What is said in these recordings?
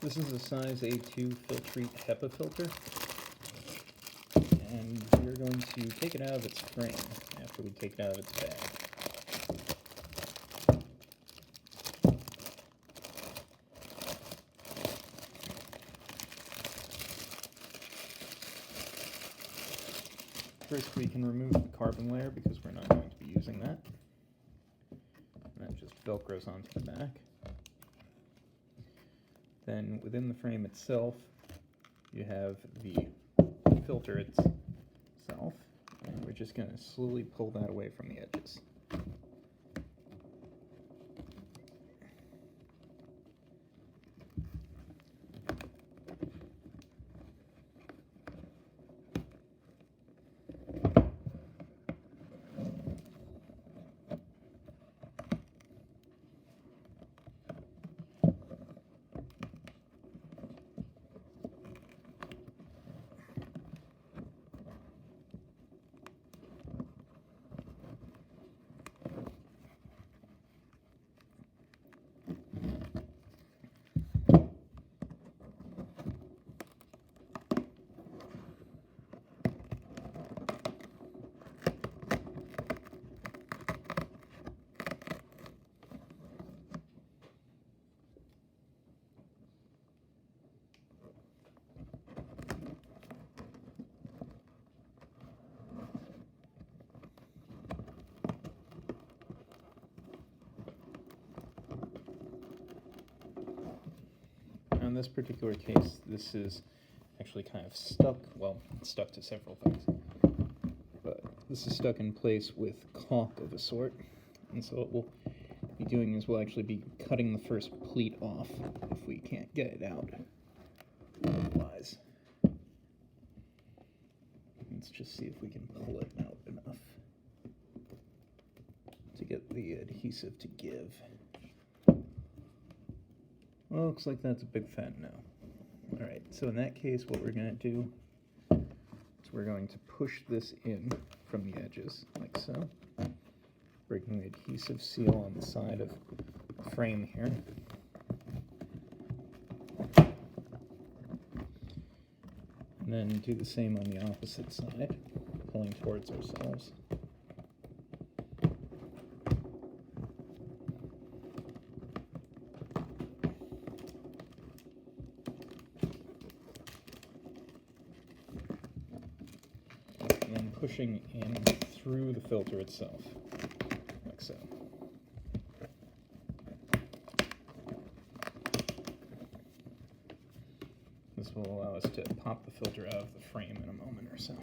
This is a size A2 Filtrete HEPA filter, and we're going to take it out of its frame after we take it out of its bag. First, we can remove the carbon layer because we're not going to be using that. And that just velcros onto the back. Then within the frame itself, you have the filter itself, and we're just going to slowly pull that away from the edges. In this particular case, this is actually kind of stuck, well, it's stuck to several things, but this is stuck in place with caulk of a sort, and so what we'll be doing is we'll actually be cutting the first pleat off if we can't get it out otherwise. Let's just see if we can pull it out enough to get the adhesive to give. Well, looks like that's a big fat no. Alright, so in that case, what we're going to do is we're going to push this in from the edges, like so, breaking the adhesive seal on the side of the frame here. And then do the same on the opposite side, pulling towards ourselves. Pushing in through the filter itself, like so. This will allow us to pop the filter out of the frame in a moment or so.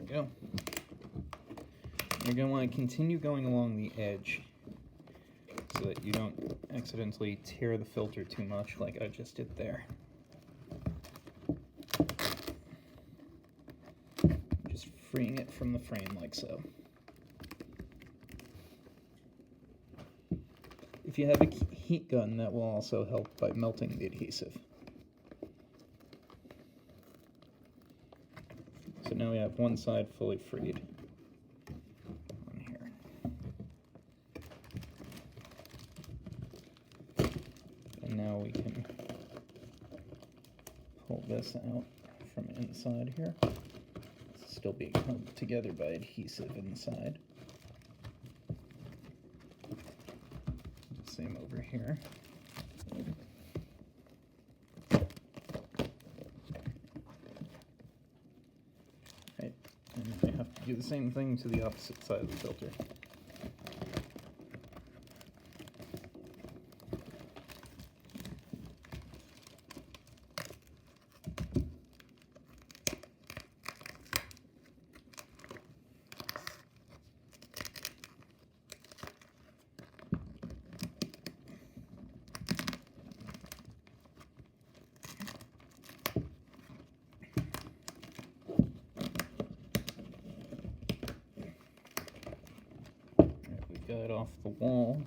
Go. You're going to want to continue going along the edge so that you don't accidentally tear the filter too much like I just did there. Just freeing it from the frame like so. If you have a heat gun, that will also help by melting the adhesive. So now we have one side fully freed on here. And now we can pull this out from inside here. It's still being held together by adhesive inside. Same over here. And I have to do the same thing to the opposite side of the filter. Got it off the wall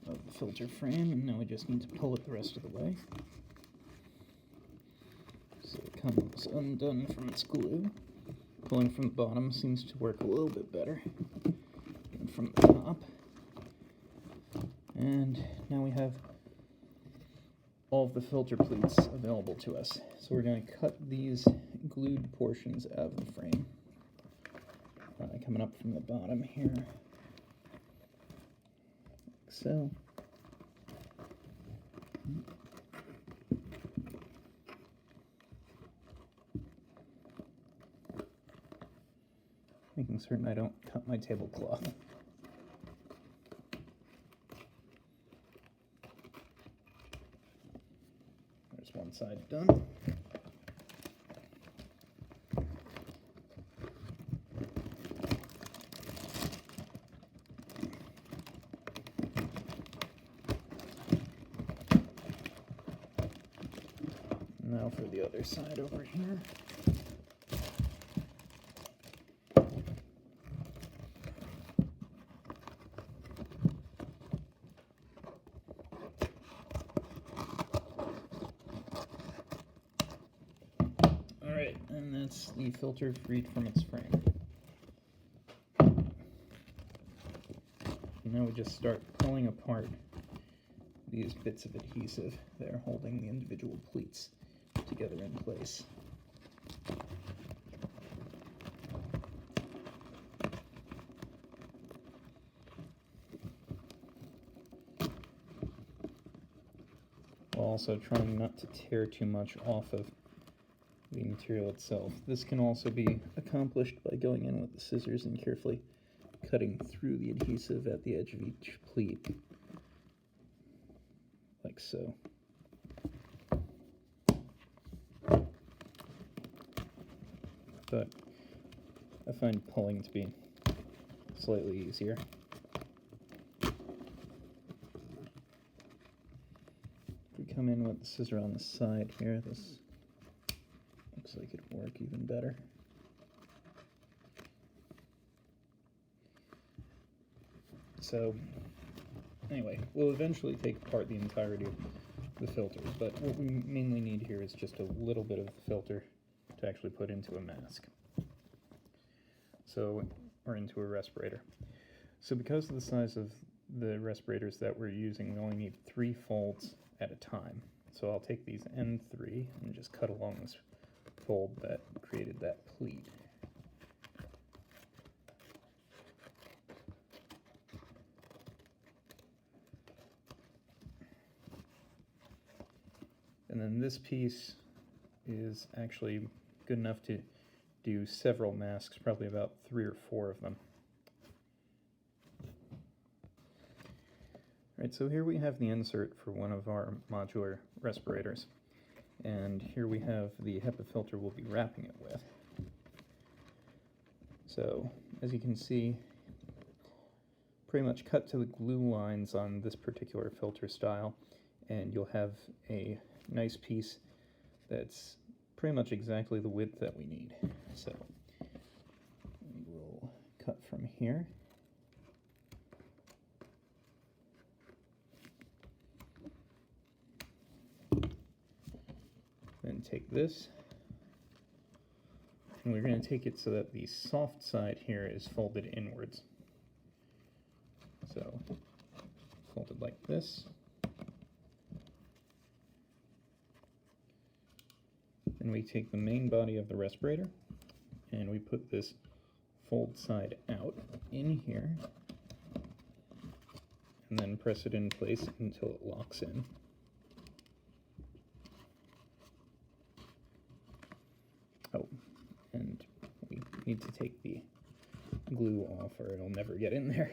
of the filter frame, and now we just need to pull it the rest of the way. So it comes undone from its glue. Pulling from the bottom seems to work a little bit better than from the top. And now we have all of the filter pleats available to us. So we're going to cut these glued portions out of the frame. Coming up from the bottom here, like so. Making certain I don't cut my tablecloth. There's one side done. Now for the other side over here. Alright, and that's the filter freed from its frame. Now we just start pulling apart these bits of adhesive that are holding the individual pleats together in place. While also trying not to tear too much off of the material itself. This can also be accomplished by going in with the scissors and carefully cutting through the adhesive at the edge of each pleat, like so. But I find pulling to be slightly easier. If we come in with the scissor on the side here, this looks like it'd work even better. So, anyway, we'll eventually take apart the entirety of the filters, but what we mainly need here is just a little bit of the filter to actually put into a mask. So, or into a respirator. So because of the size of the respirators that we're using, we only need 3 folds at a time. So I'll take these N3 and just cut along this fold that created that pleat. And then this piece is actually good enough to do several masks, probably about 3 or 4 of them. Right, so here we have the insert for one of our modular respirators, and here we have the HEPA filter we'll be wrapping it with. So, as you can see, pretty much cut to the glue lines on this particular filter style, and you'll have a nice piece that's pretty much exactly the width that we need. So we will cut from here. Then take this, and we're going to take it so that the soft side here is folded inwards. So folded like this. And we take the main body of the respirator and we put this fold side out in here and then press it in place until it locks in. Oh, and we need to take the glue off or it'll never get in there.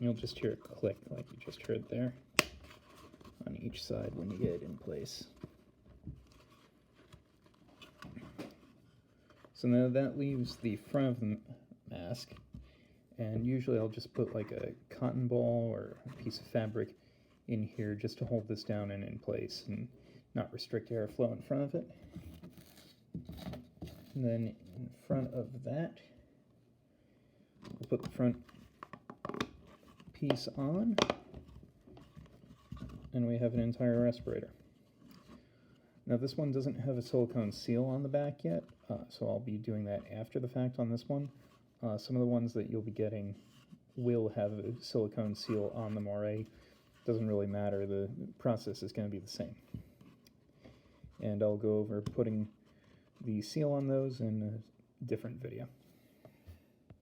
You'll just hear a click like you just heard there on each side when you get it in place. So now that leaves the front of the mask, and usually I'll just put like a cotton ball or a piece of fabric in here just to hold this down and in place. And not restrict airflow in front of it. And then in front of that, we'll put the front piece on, and we have an entire respirator. Now this one doesn't have a silicone seal on the back yet, so I'll be doing that after the fact on this one. Some of the ones that you'll be getting will have a silicone seal on them already. Doesn't really matter, the process is going to be the same. And I'll go over putting the seal on those in a different video.